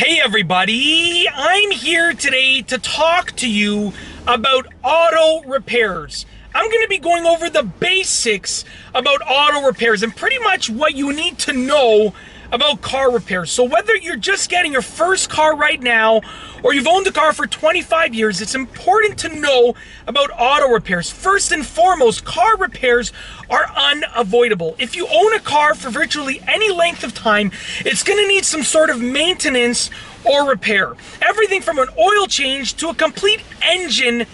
Hey everybody, I'm here today to talk to you about auto repairs. I'm going to be going over the basics about auto repairs and pretty much what you need to know about car repairs. So whether you're just getting your first car right now or you've owned a car for 25 years, it's important to know about auto repairs. First and foremost, car repairs are unavoidable. If you own a car for virtually any length of time, it's going to need some sort of maintenance or repair. Everything from an oil change to a complete engine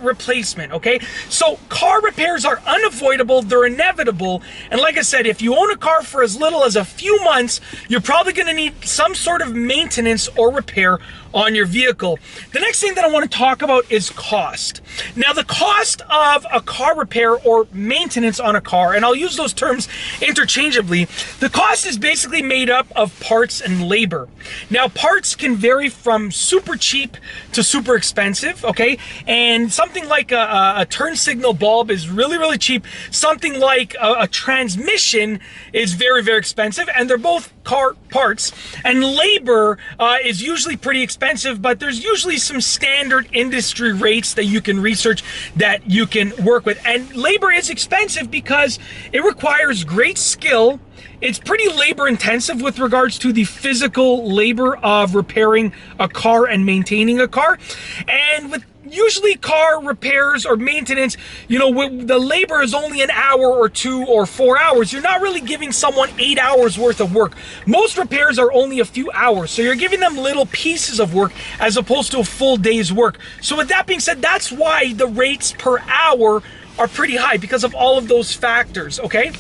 replacement, okay? So car repairs are unavoidable, they're inevitable, and like I said, if you own a car for as little as a few months, you're probably going to need some sort of maintenance or repair on your vehicle. The next thing that I want to talk about is cost. Now, the cost of a car repair or maintenance on a car, and I'll use those terms interchangeably, the cost is basically made up of parts and labor. Now, parts can vary from super cheap to super expensive, okay? And something like a turn signal bulb is really cheap. Something like a transmission is very expensive, and they're both car parts. And labor is usually pretty expensive, but there's usually some standard industry rates that you can research that you can work with. And labor is expensive because it requires great skill. It's pretty labor intensive with regards to the physical labor of repairing a car and maintaining a car. And with usually car repairs or maintenance, you know, the labor is only an hour or 2 or 4 hours. You're not really giving someone 8 hours worth of work. Most repairs are only a few hours, so you're giving them little pieces of work as opposed to a full day's work. So with that being said, that's why the rates per hour are pretty high, because of all of those factors, okay?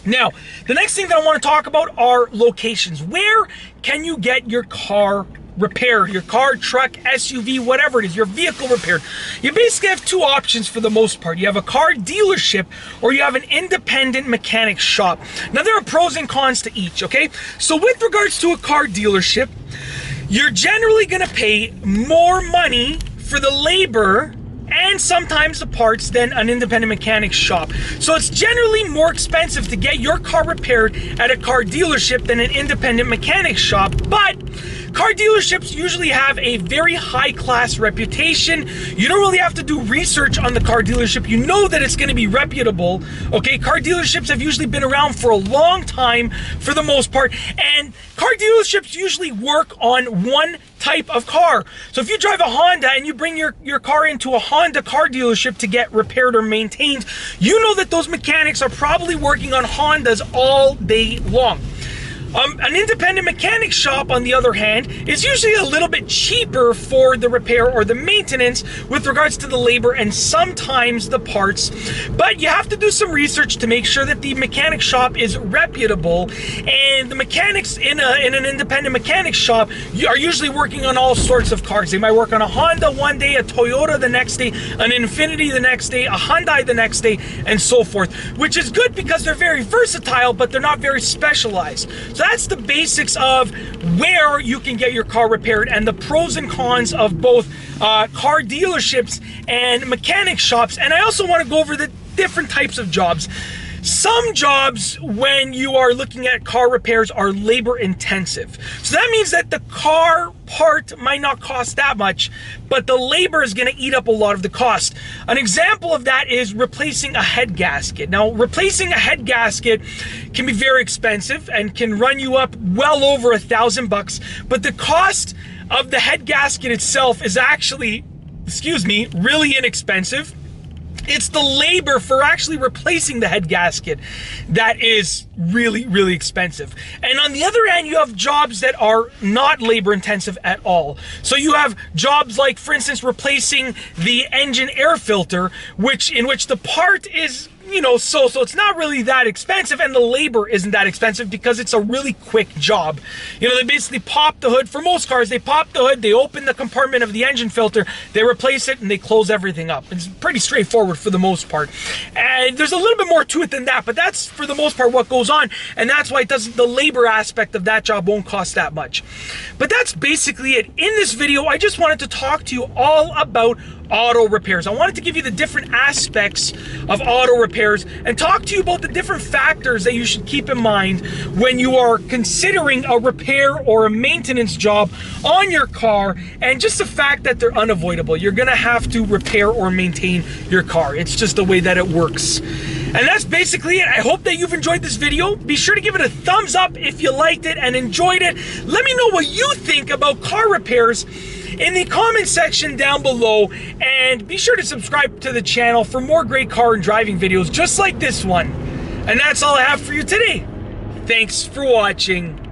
Now, the next thing that I want to talk about are locations. Where can you get your car repaired? Your car, truck, SUV, whatever it is, your vehicle repaired. You basically have two options for the most part. You have a car dealership or you have an independent mechanic shop. Now, there are pros and cons to each, okay? So with regards to a car dealership, you're generally going to pay more money for the labor and sometimes the parts than an independent mechanic shop. So it's generally more expensive to get your car repaired at a car dealership than an independent mechanic shop. But car dealerships usually have a very high class reputation. You don't really have to do research on the car dealership. You know that it's going to be reputable. Okay, car dealerships have usually been around for a long time for the most part, and car dealerships usually work on one type of car. So if you drive a Honda and you bring your car into a Honda car dealership to get repaired or maintained, you know that those mechanics are probably working on Hondas all day long. An independent mechanic shop, on the other hand, is usually a little bit cheaper for the repair or the maintenance with regards to the labor and sometimes the parts. But you have to do some research to make sure that the mechanic shop is reputable. And the mechanics in an independent mechanic shop are usually working on all sorts of cars. They might work on a Honda one day, a Toyota the next day, an Infiniti the next day, a Hyundai the next day, and so forth. Which is good because they're very versatile, but they're not very specialized. So that's the basics of where you can get your car repaired and the pros and cons of both car dealerships and mechanic shops. And I also want to go over the different types of jobs. Some jobs, when you are looking at car repairs, are labor intensive. So that means that the car part might not cost that much, but the labor is going to eat up a lot of the cost. An example of that is replacing a head gasket. Now, replacing a head gasket can be very expensive and can run you up well over $1,000, but the cost of the head gasket itself is actually, really inexpensive. It's the labor for actually replacing the head gasket that is really expensive. And on the other hand, you have jobs that are not labor intensive at all. So you have jobs like, for instance, replacing the engine air filter, in which the part is, so it's not really that expensive, and the labor isn't that expensive because it's a really quick job. They basically pop the hood. For most cars, they pop the hood, they open the compartment of the engine filter, they replace it, and they close everything up. It's pretty straightforward for the most part. And there's a little bit more to it than that, but that's for the most part what goes on, and that's why the labor aspect of that job won't cost that much. But that's basically it. In this video, I just wanted to talk to you all about auto repairs. I wanted to give you the different aspects of auto repairs repairs and talk to you about the different factors that you should keep in mind when you are considering a repair or a maintenance job on your car, and just the fact that they're unavoidable. You're gonna have to repair or maintain your car. It's just the way that it works. And that's basically it. I hope that you've enjoyed this video. Be sure to give it a thumbs up if you liked it and enjoyed it. Let me know what you think about car repairs in the comment section down below, and be sure to subscribe to the channel for more great car and driving videos just like this one. And that's all I have for you today. Thanks for watching.